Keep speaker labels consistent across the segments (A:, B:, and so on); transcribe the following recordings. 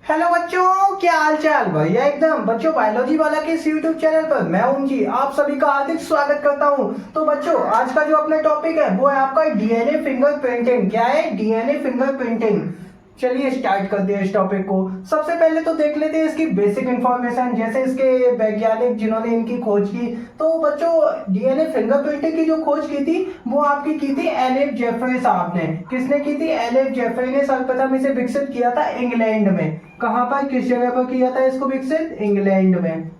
A: Hello बच्चों, क्या हाल चाल? भैया एकदम बच्चों बायोलॉजी वाला के इस यूट्यूब चैनल पर मैं ओम जी आप सभी का हार्दिक स्वागत करता हूं। तो बच्चों आज का जो अपना टॉपिक है वो है आपका डीएनए फिंगरप्रिंटिंग। क्या है डीएनए फिंगरप्रिंटिंग? चलिए स्टार्ट करते हैं इस टॉपिक को। सबसे पहले तो देख लेते हैं इसकी बेसिक इंफॉर्मेशन, जैसे इसके वैज्ञानिक जिन्होंने इनकी खोज की। तो बच्चों डीएनए फिंगरप्रिंटिंग की जो खोज की थी वो आपकी की थी एलिफ जेफरे साहब ने। किसने की थी? एलिफ जेफरे ने सर्वप्रथम इसे विकसित किया था इंग्लैंड में। कहां पर, किस जगह पर किया था इसको विकसित? इंग्लैंड में।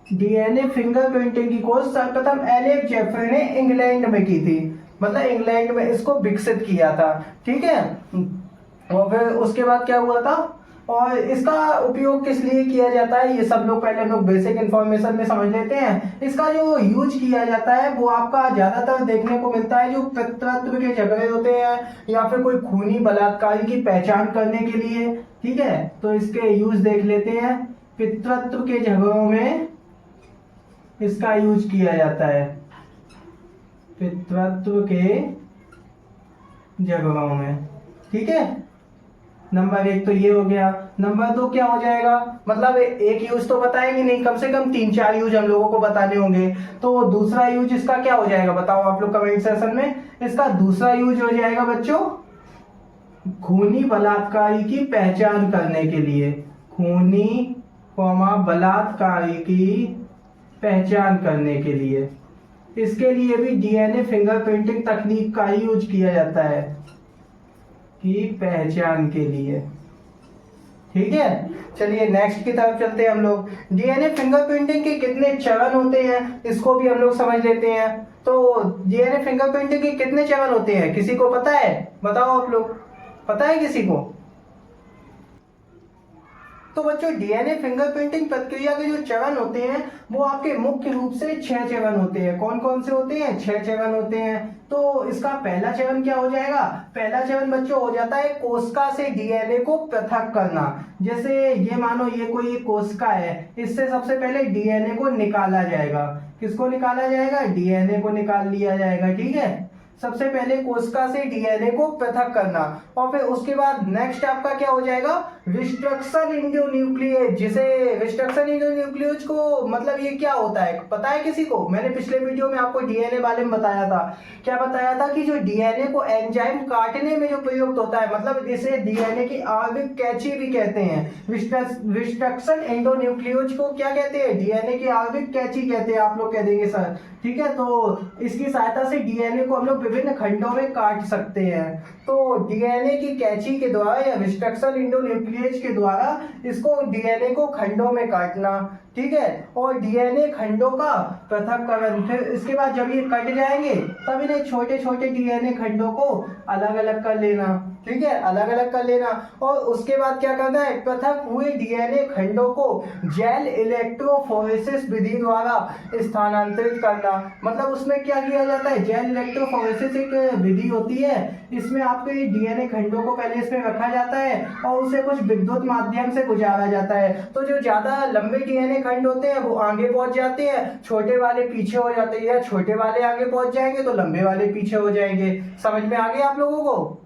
A: डीएनए फिंगरप्रिंटिंग की खोज सर्वप्रथम एलिफ जेफरे ने इंग्लैंड में की थी, मतलब इंग्लैंड में इसको विकसित किया था। ठीक है। और फिर उसके बाद क्या हुआ था और इसका उपयोग किस लिए किया जाता है ये सब लोग पहले हम लोग बेसिक इंफॉर्मेशन में समझ लेते हैं। इसका जो यूज किया जाता है वो आपका ज्यादातर देखने को मिलता है जो पितृत्व के झगड़े होते हैं या फिर कोई खूनी बलात्कारी की पहचान करने के लिए। ठीक है, तो इसके यूज देख लेते हैं। पितृत्व के झगड़ों में इसका यूज किया जाता है, पितृत्व के झगड़ों में। ठीक है, नंबर एक तो ये हो गया। नंबर दो क्या हो जाएगा, मतलब एक यूज तो बताएंगे नहीं, कम से कम 3-4 यूज हम लोगों को बताने होंगे। तो दूसरा यूज इसका क्या हो जाएगा बताओ आप लोग कमेंट सेक्शन में। इसका दूसरा यूज हो जाएगा बच्चों खूनी बलात्कारी की पहचान करने के लिए। खूनी बलात्कारी की पहचान करने के लिए, इसके लिए भी डीएनए फिंगरप्रिंटिंग तकनीक का ही यूज किया जाता है की पहचान के लिए। ठीक है, चलिए नेक्स्ट की तरफ चलते हैं हम लोग। डीएनए फिंगरप्रिंटिंग के कितने चरण होते हैं इसको भी हम लोग समझ लेते हैं। तो डीएनए फिंगरप्रिंटिंग के कितने चरण होते हैं किसी को पता है? बताओ आप लोग, पता है किसी को? तो बच्चों डीएनए फिंगरप्रिंटिंग प्रक्रिया के जो चरण होते हैं वो आपके मुख्य रूप से 6 चरण होते हैं। कौन कौन से होते हैं? 6 चरण होते हैं। तो इसका पहला चरण क्या हो जाएगा? पहला चरण बच्चों हो जाता है कोशिका से डीएनए को पृथक करना। जैसे ये मानो ये कोई कोशिका है, इससे सबसे पहले डीएनए को निकाला जाएगा। किसको निकाला जाएगा? डीएनए को निकाल लिया जाएगा। ठीक है, सबसे पहले कोशिका से डीएनए को पृथक करना और फिर उसके बाद नेक्स्ट आपका क्या हो जाएगा? Restriction into nucleus. जिसे रिस्ट्रक्शन इंटू न्यूक्लियस को मतलब ये क्या होता है पता है किसी को? मैंने पिछले वीडियो में आपको डीएनए बारे में बताया था। क्या बताया था कि जो डीएनए को एंजाइम काटने में जो प्रयुक्त होता है, मतलब इसे डीएनए की आणविक कैंची भी कहते हैं। रिस्ट्रक्शन इंटू न्यूक्लियस को क्या कहते हैं? डीएनए की आणविक कैंची कहते हैं, आप लोग कह देंगे सर। ठीक है, तो इसकी सहायता से डीएनए को हम लोग विभिन्न खंडों में काट सकते हैं। तो डीएनए की कैंची के द्वारा या रिस्ट्रक्शन इंटू न्यूक्लियस के द्वारा इसको डीएनए को खंडों में काटना। ठीक है, और डीएनए खंडों का पृथक्करण, फिर इसके बाद जब ये कट जाएंगे तब इन्हें छोटे छोटे डीएनए खंडों को अलग अलग कर लेना। ठीक है, अलग अलग कर लेना और उसके बाद क्या करना है? पृथक हुए डीएनए खंडों को जेल इलेक्ट्रोफोरेसिस विधि द्वारा स्थानांतरित करना। मतलब उसमें क्या किया जाता है? जेल इलेक्ट्रोफोरेसिस एक विधि होती है, इसमें आपके डीएनए खंडों को पहले इसमें रखा जाता है और उसे कुछ विद्युत माध्यम से गुजारा जाता है। तो जो ज्यादा लंबे डीएनए खंड होते हैं वो आगे पहुंच जाते हैं, छोटे वाले पीछे हो जाते हैं, या छोटे वाले आगे पहुंच जाएंगे तो लंबे वाले पीछे हो जाएंगे। समझ में आ गया आप लोगों को?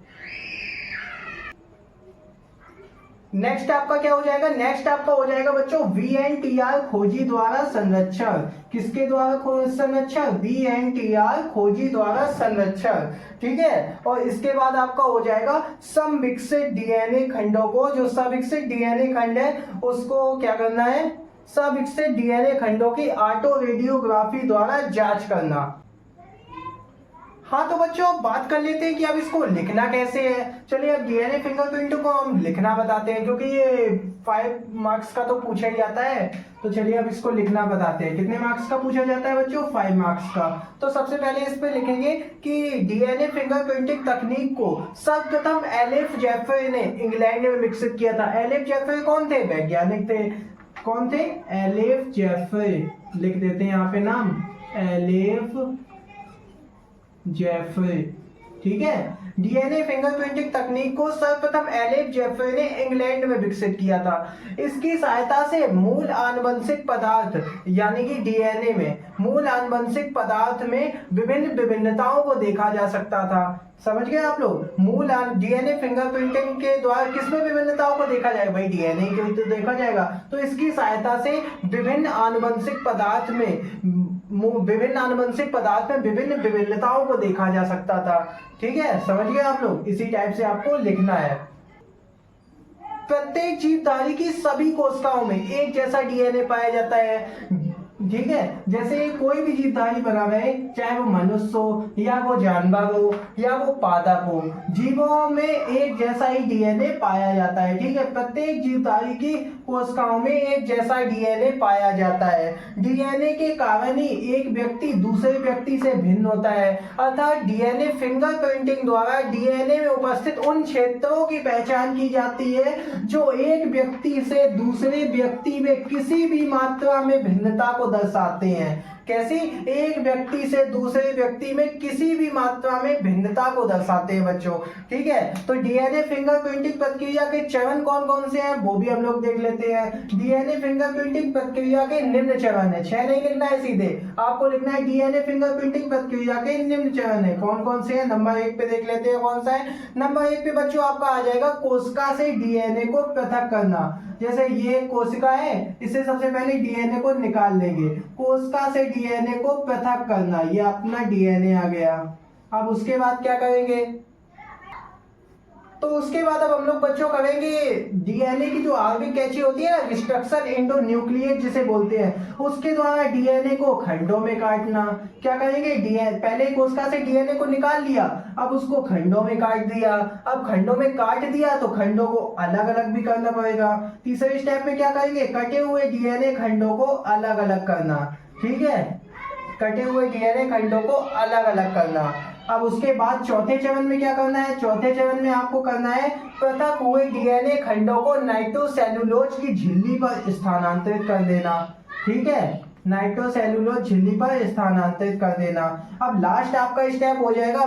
A: नेक्स्ट आपका क्या हो जाएगा? नेक्स्ट आपका हो जाएगा बच्चों वीएनटीआर खोजी द्वारा संरक्षण। किसके द्वारा संरक्षण? वीएनटीआर खोजी द्वारा संरक्षण। ठीक है, और इसके बाद आपका हो जाएगा समविकसित डीएनए खंडों को, जो सविकसित डीएनए खंड है उसको क्या करना है? सविकसित डीएनए खंडों की ऑटो रेडियोग्राफी द्वारा जांच करना। हाँ तो बच्चों अब बात कर लेते हैं कि अब इसको लिखना कैसे है। चलिए अब डीएनए फिंगरप्रिंट को हम लिखना बताते हैं, क्योंकि ये 5 मार्क्स का तो पूछा ही जाता है। तो चलिए अब इसको लिखना बताते हैं। कितने मार्क्स का पूछा जाता है बच्चों? 5 मार्क्स का। तो सबसे पहले इस पे लिखेंगे कि डीएनए फिंगरप्रिंटिंग तकनीक को सर्वप्रथम एलिफ जेफरे ने इंग्लैंड में विकसित किया था। एलिफ जेफरे कौन थे? वैज्ञानिक थे। कौन थे? Elif Jeffrey. लिख देते हैं यहाँ पे नाम, एलिफ जेफरे। ठीक है। डीएनए फिंगरप्रिंटिंग तकनीक को सर्वप्रथम एलेफ जेफरे ने इंग्लैंड में विकसित किया था। इसकी सहायता से मूल आनुवंशिक पदार्थ यानी कि डीएनए में मूल आनुवंशिक पदार्थ में विभिन्न विभिन्नताओं को देखा जा सकता था। समझ गए आप लोग? मूल डीएनए फिंगरप्रिंटिंग के द्वारा किसमें विभिन्नताओं को देखा जाएगा भाई? डीएनए के तो देखा जाएगा। तो इसकी सहायता से विभिन्न आनुवंशिक पदार्थ में विभिन्न विभिन्नताओं को देखा जा सकता था। ठीक है, समझ गए आप लोग? इसी टाइप से आपको लिखना है। प्रत्येक जीवधारी की सभी कोशिकाओं में एक जैसा डीएनए पाया जाता है। ठीक है, जैसे कोई भी जीवधारी बना हुआ है, चाहे वो मनुष्य हो या वो जानवर हो या वो पादप हो, जीवों में एक जैसा ही डीएनए पाया जाता है। ठीक है, प्रत्येक जीवधारी की कोशिकाओं में एक जैसा डीएनए पाया जाता है। डीएनए के कारण ही एक व्यक्ति दूसरे व्यक्ति से भिन्न होता है। अर्थात डीएनए फिंगरप्रिंटिंग द्वारा डीएनए में उपस्थित उन क्षेत्रों की पहचान की जाती है जो एक व्यक्ति से दूसरे व्यक्ति में किसी भी मात्रा में भिन्नता को दर्शाते हैं। कैसी? एक व्यक्ति से दूसरे व्यक्ति में किसी भी मात्रा में भिन्नता को दर्शाते हैं बच्चों। ठीक है, तो डीएनए फिंगरप्रिंटिंग प्रक्रिया के चरण कौन कौन से हैं वो भी हम लोग देख लेते हैं। डीएनए फिंगरप्रिंटिंग प्रक्रिया के निम्न चरण है। 6 नहीं लिखना है, सीधे आपको लिखना है डीएनए फिंगरप्रिंटिंग प्रक्रिया के निम्न चरण है। कौन कौन से हैं? नंबर 1 पे देख लेते हैं कौन सा है। नंबर 1 पे बच्चों आपका आ जाएगा कोशिका से डीएनए को पृथक करना। जैसे ये कोशिका है, इससे सबसे पहले डीएनए को निकाल लेंगे। कोशिका से डीएनए को पृथक करना, ये अपना डीएनए आ गया। अब उसके बाद क्या करेंगे? तो उसके बाद अब हम लोग बच्चों करेंगे डीएनए की जो आणविक कैची होती है ना, रिस्ट्रक्शन एंडोन्यूक्लिएट जिसे बोलते हैं, उसके द्वारा डीएनए को खंडों में काटना। क्या करेंगे? पहले कोशिका से डीएनए को निकाल लिया, अब उसको खंडों में काट दिया। अब खंडों में काट दिया तो खंडों को अलग अलग भी करना पड़ेगा। तीसरे स्टेप में क्या करेंगे? कटे हुए डीएनए खंडों को अलग अलग करना। ठीक है, कटे हुए डीएनए खंडों को अलग अलग करना। अब उसके बाद चौथे चरण में क्या करना है? चौथे चरण में आपको करना है पृथक हुए डीएनए खंडों को नाइट्रोसेल्यूलोज की झिल्ली पर स्थानांतरित कर देना। ठीक है, नाइट्रोसेल्यूलोज झिल्ली पर स्थानांतरित कर देना। अब लास्ट आपका स्टेप हो जाएगा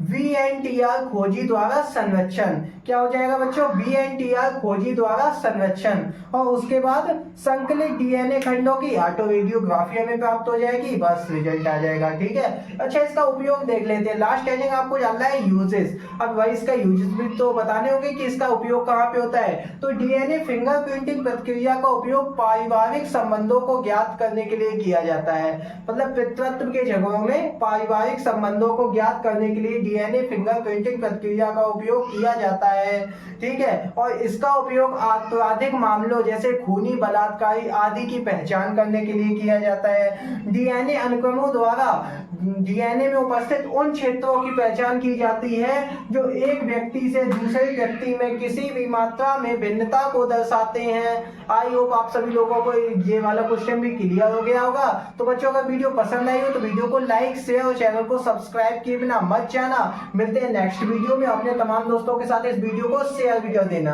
A: वीएनटीआर खोजी द्वारा संरक्षण। क्या हो जाएगा बच्चों? वीएनटीआर खोजी द्वारा संरक्षण। और उसके बाद संकलित डीएनए खंडों की ऑटो रेडियोग्राफी हमें प्राप्त हो जाएगी, बस रिजल्ट आ जाएगा। ठीक है, अच्छा इसका उपयोग देख लेते हैं। लास्ट हेडिंग आपको जानना है यूजेस। अब वही इसका यूजेस भी तो बताने होंगे कि इसका उपयोग कहाँ पे होता है। तो डीएनए फिंगरप्रिंटिंग प्रक्रिया का उपयोग पारिवारिक संबंधों को ज्ञात करने के लिए किया जाता है। मतलब पितृत्व के जगहों में पारिवारिक संबंधों को ज्ञात करने के लिए डीएनए फिंगरप्रिंटिंग प्रक्रिया का उपयोग किया जाता है। ठीक है, और इसका उपयोग आपराधिक मामलों जैसे खूनी, बलात्कारी आदि की पहचान करने के लिए किया जाता है। डीएनए अनुक्रमों द्वारा डीएनए में उपस्थित उन क्षेत्रों की पहचान की जाती है जो एक व्यक्ति से दूसरे व्यक्ति में किसी भी मात्रा में भिन्नता को दर्शाते हैं। आई होप आप सभी लोगों को ये वाला क्वेश्चन भी क्लियर हो गया होगा। तो बच्चों अगर वीडियो पसंद आई हो तो वीडियो को लाइक, शेयर और चैनल को सब्सक्राइब किए बिना मत जाना। मिलते हैं नेक्स्ट वीडियो में। अपने तमाम दोस्तों के साथ इस वीडियो को शेयर भी कर देना।